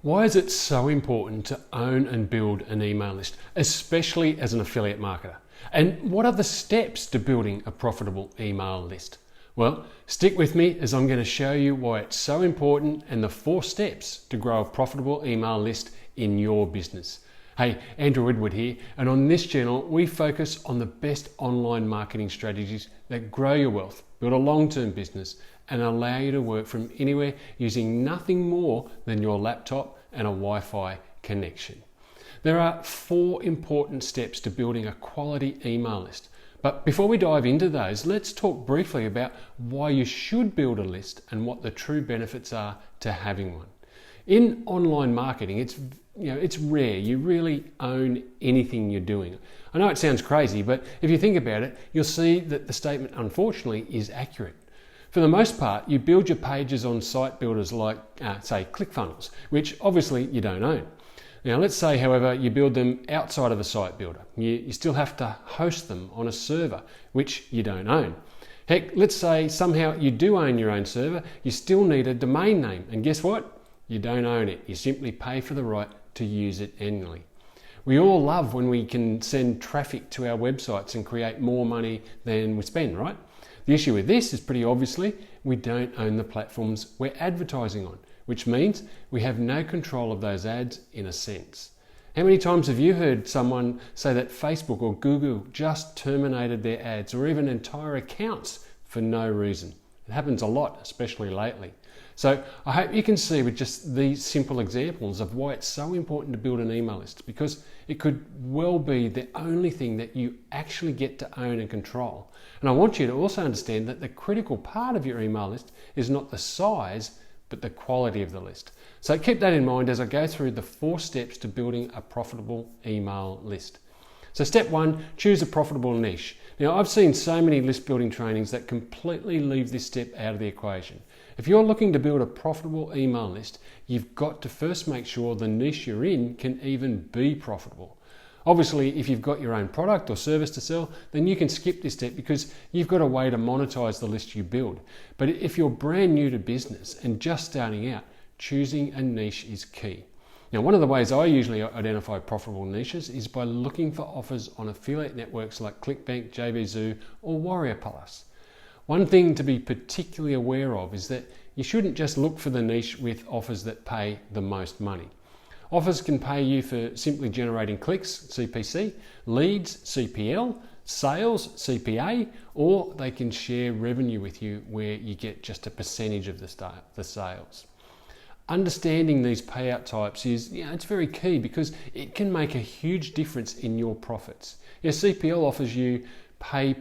Why is it so important to own and build an email list, especially as an affiliate marketer? And what are the steps to building a profitable email list? Well, stick with me as I'm going to show you why it's so important and the 4 steps to grow a profitable email list in your business. Hey, Andrew Woodward here, and on this channel we focus on the best online marketing strategies that grow your wealth, build a long-term business, and allow you to work from anywhere using nothing more than your laptop and a Wi-Fi connection. There are 4 important steps to building a quality email list. But before we dive into those, let's talk briefly about why you should build a list and what the true benefits are to having one. In online marketing, it's rare you really own anything you're doing. I know it sounds crazy, but if you think about it, you'll see that the statement, unfortunately, is accurate. For the most part, you build your pages on site builders like, say, ClickFunnels, which obviously you don't own. Now, let's say, however, you build them outside of a site builder. You still have to host them on a server, which you don't own. Heck, let's say somehow you do own your own server, you still need a domain name. And guess what? You don't own it. You simply pay for the right to use it annually. We all love when we can send traffic to our websites and create more money than we spend, right? The issue with this is pretty obviously we don't own the platforms we're advertising on, which means we have no control of those ads in a sense. How many times have you heard someone say that Facebook or Google just terminated their ads or even entire accounts for no reason? It happens a lot, especially lately. So I hope you can see with just these simple examples of why it's so important to build an email list, because it could well be the only thing that you actually get to own and control. And I want you to also understand that the critical part of your email list is not the size, but the quality of the list. So keep that in mind as I go through the 4 steps to building a profitable email list. So step 1, choose a profitable niche. Now, I've seen so many list building trainings that completely leave this step out of the equation. If you're looking to build a profitable email list, you've got to first make sure the niche you're in can even be profitable. Obviously, if you've got your own product or service to sell, then you can skip this step because you've got a way to monetize the list you build. But if you're brand new to business and just starting out, choosing a niche is key. Now, one of the ways I usually identify profitable niches is by looking for offers on affiliate networks like ClickBank, JVZoo, or Warrior Plus. One thing to be particularly aware of is that you shouldn't just look for the niche with offers that pay the most money. Offers can pay you for simply generating clicks, CPC, leads, CPL, sales, CPA, or they can share revenue with you where you get just a percentage of the sales. Understanding these payout types is, it's very key because it can make a huge difference in your profits. CPL offers you pay.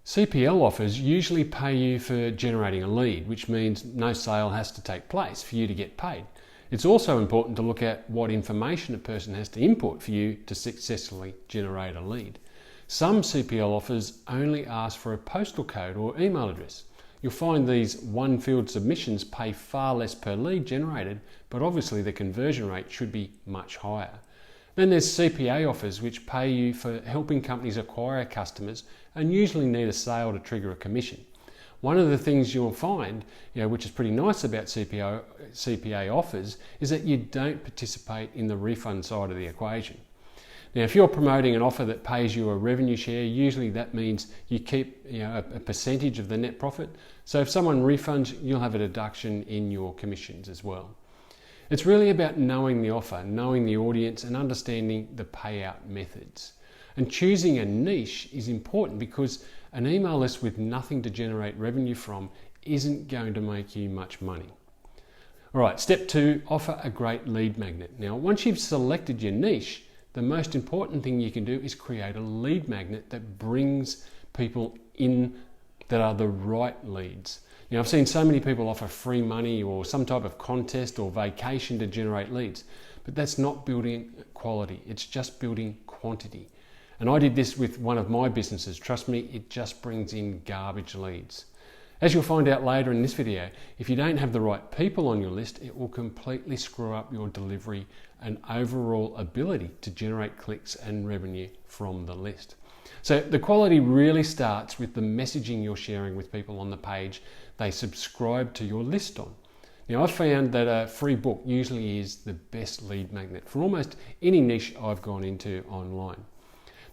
CPL offers usually pay you for generating a lead, which means no sale has to take place for you to get paid. It's also important to look at what information a person has to input for you to successfully generate a lead. Some CPL offers only ask for a postal code or email address. You'll find these one-field submissions pay far less per lead generated, but obviously the conversion rate should be much higher. Then there's CPA offers which pay you for helping companies acquire customers and usually need a sale to trigger a commission. One of the things you'll find, which is pretty nice about CPA offers, is that you don't participate in the refund side of the equation. Now, if you're promoting an offer that pays you a revenue share, usually that means you keep a percentage of the net profit. So if someone refunds, you'll have a deduction in your commissions as well. It's really about knowing the offer, knowing the audience, and understanding the payout methods. And choosing a niche is important because an email list with nothing to generate revenue from isn't going to make you much money. All right, step 2, offer a great lead magnet. Now, once you've selected your niche, the most important thing you can do is create a lead magnet that brings people in that are the right leads. Now, I've seen so many people offer free money or some type of contest or vacation to generate leads, but that's not building quality, it's just building quantity. And I did this with one of my businesses. Trust me, it just brings in garbage leads. As you'll find out later in this video, if you don't have the right people on your list, it will completely screw up your delivery and overall ability to generate clicks and revenue from the list. So the quality really starts with the messaging you're sharing with people on the page they subscribe to your list on. Now, I've found that a free book usually is the best lead magnet for almost any niche I've gone into online.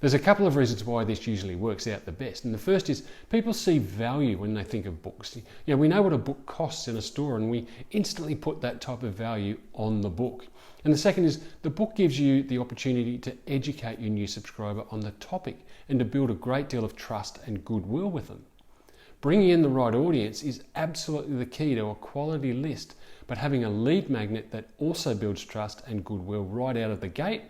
There's a couple of reasons why this usually works out the best. And the first is people see value when they think of books. We know what a book costs in a store and we instantly put that type of value on the book. And the second is the book gives you the opportunity to educate your new subscriber on the topic and to build a great deal of trust and goodwill with them. Bringing in the right audience is absolutely the key to a quality list, but having a lead magnet that also builds trust and goodwill right out of the gate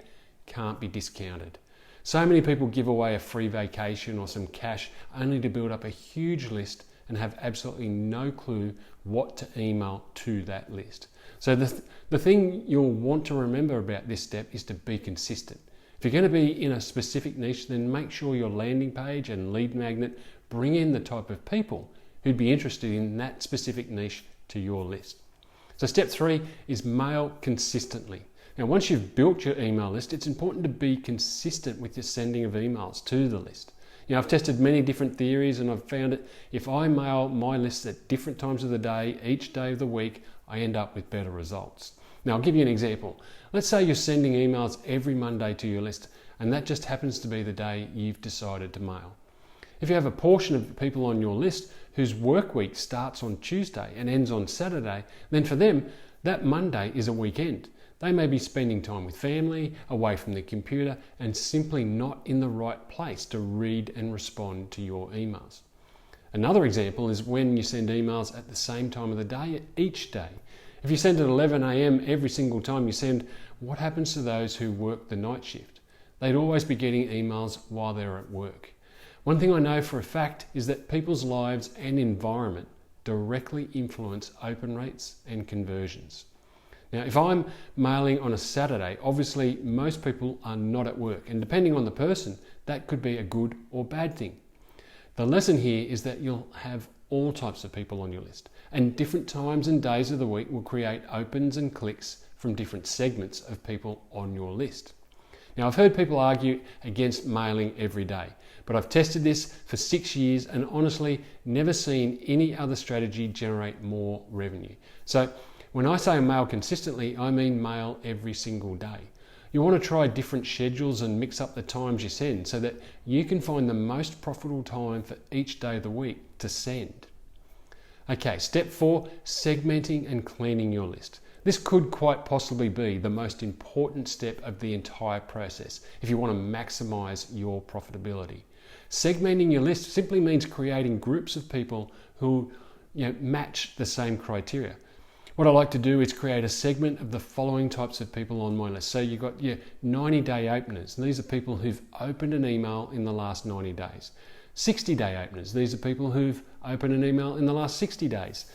can't be discounted. So many people give away a free vacation or some cash only to build up a huge list and have absolutely no clue what to email to that list. So the thing you'll want to remember about this step is to be consistent. If you're going to be in a specific niche, then make sure your landing page and lead magnet bring in the type of people who'd be interested in that specific niche to your list. So step 3 is mail consistently. Now, once you've built your email list, it's important to be consistent with your sending of emails to the list. I've tested many different theories and I've found that if I mail my lists at different times of the day, each day of the week, I end up with better results. Now, I'll give you an example. Let's say you're sending emails every Monday to your list, and that just happens to be the day you've decided to mail. If you have a portion of people on your list whose work week starts on Tuesday and ends on Saturday, then for them, that Monday is a weekend. They may be spending time with family, away from the computer, and simply not in the right place to read and respond to your emails. Another example is when you send emails at the same time of the day each day. If you send at 11 a.m. every single time you send, what happens to those who work the night shift? They'd always be getting emails while they're at work. One thing I know for a fact is that people's lives and environment directly influence open rates and conversions. Now, if I'm mailing on a Saturday, obviously most people are not at work, and depending on the person, that could be a good or bad thing. The lesson here is that you'll have all types of people on your list, and different times and days of the week will create opens and clicks from different segments of people on your list. Now, I've heard people argue against mailing every day, but I've tested this for 6 years and honestly never seen any other strategy generate more revenue. So when I say mail consistently, I mean mail every single day. You want to try different schedules and mix up the times you send so that you can find the most profitable time for each day of the week to send. Okay, step 4, segmenting and cleaning your list. This could quite possibly be the most important step of the entire process if you want to maximize your profitability. Segmenting your list simply means creating groups of people who match the same criteria. What I like to do is create a segment of the following types of people on my list. So you've got your 90-day openers. And these are people who've opened an email in the last 90 days. 60-day openers. These are people who've opened an email in the last 60 days.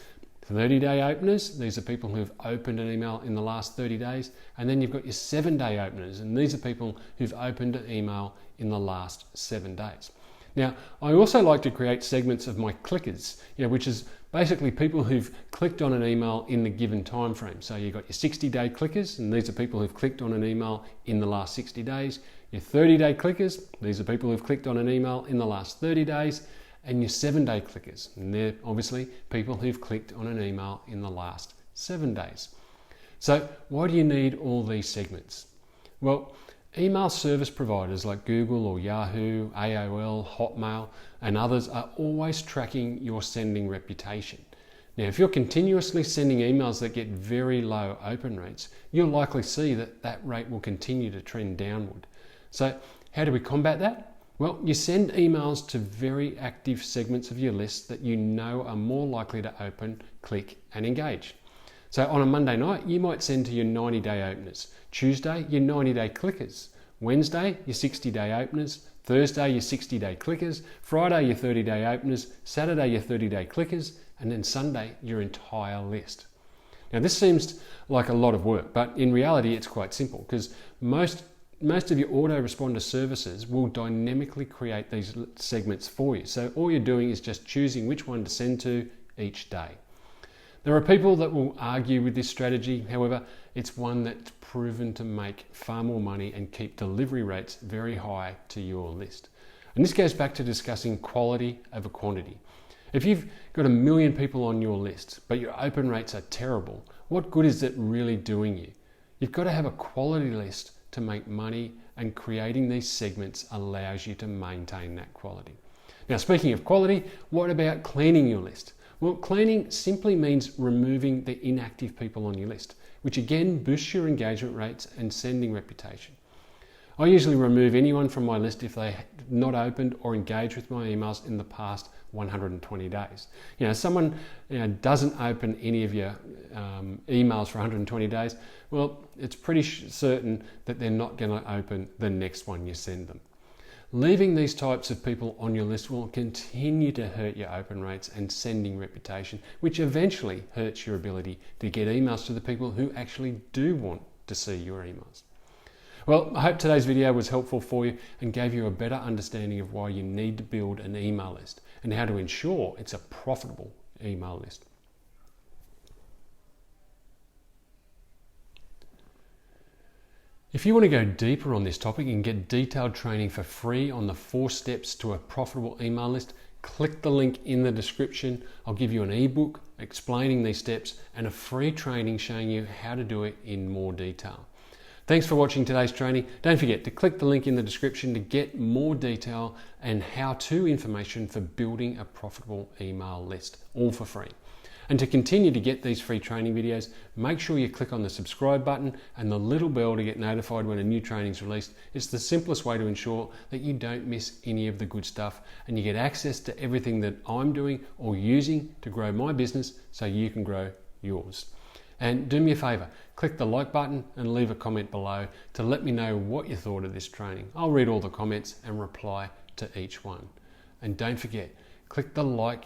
30-day openers. These are people who've opened an email in the last 30 days. And then you've got your 7-day openers. And these are people who've opened an email in the last 7 days. Now, I also like to create segments of my clickers, which is basically people who've clicked on an email in the given time frame. So you've got your 60-day clickers, and these are people who've clicked on an email in the last 60 days. Your 30-day clickers, these are people who've clicked on an email in the last 30 days. And your 7-day clickers, and they're obviously people who've clicked on an email in the last 7 days. So why do you need all these segments? Well, email service providers like Google or Yahoo, AOL, Hotmail, and others are always tracking your sending reputation. Now, if you're continuously sending emails that get very low open rates, you'll likely see that rate will continue to trend downward. So how do we combat that? Well, you send emails to very active segments of your list that you know are more likely to open, click, and engage. So on a Monday night, you might send to your 90-day openers. Tuesday, your 90-day clickers. Wednesday, your 60-day openers. Thursday, your 60-day clickers. Friday, your 30-day openers. Saturday, your 30-day clickers. And then Sunday, your entire list. Now, this seems like a lot of work, but in reality, it's quite simple because most of your autoresponder services will dynamically create these segments for you. So all you're doing is just choosing which one to send to each day. There are people that will argue with this strategy. However, it's one that's proven to make far more money and keep delivery rates very high to your list. And this goes back to discussing quality over quantity. If you've got 1 million people on your list, but your open rates are terrible, what good is it really doing you? You've got to have a quality list to make money, and creating these segments allows you to maintain that quality. Now, speaking of quality, what about cleaning your list? Well, cleaning simply means removing the inactive people on your list, which again boosts your engagement rates and sending reputation. I usually remove anyone from my list if they have not opened or engaged with my emails in the past 120 days. Someone doesn't open any of your emails for 120 days, well, it's pretty certain that they're not going to open the next one you send them. Leaving these types of people on your list will continue to hurt your open rates and sending reputation, which eventually hurts your ability to get emails to the people who actually do want to see your emails. Well, I hope today's video was helpful for you and gave you a better understanding of why you need to build an email list and how to ensure it's a profitable email list. If you want to go deeper on this topic and get detailed training for free on the 4 steps to a profitable email list, click the link in the description. I'll give you an ebook explaining these steps and a free training showing you how to do it in more detail. Thanks for watching today's training. Don't forget to click the link in the description to get more detail and how-to information for building a profitable email list, all for free. And to continue to get these free training videos, make sure you click on the subscribe button and the little bell to get notified when a new training is released. It's the simplest way to ensure that you don't miss any of the good stuff and you get access to everything that I'm doing or using to grow my business so you can grow yours. And do me a favor, click the like button and leave a comment below to let me know what you thought of this training. I'll read all the comments and reply to each one. And don't forget, click the like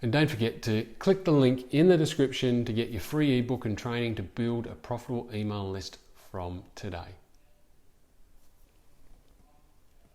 And don't forget to click the link in the description to get your free ebook and training to build a profitable email list from today.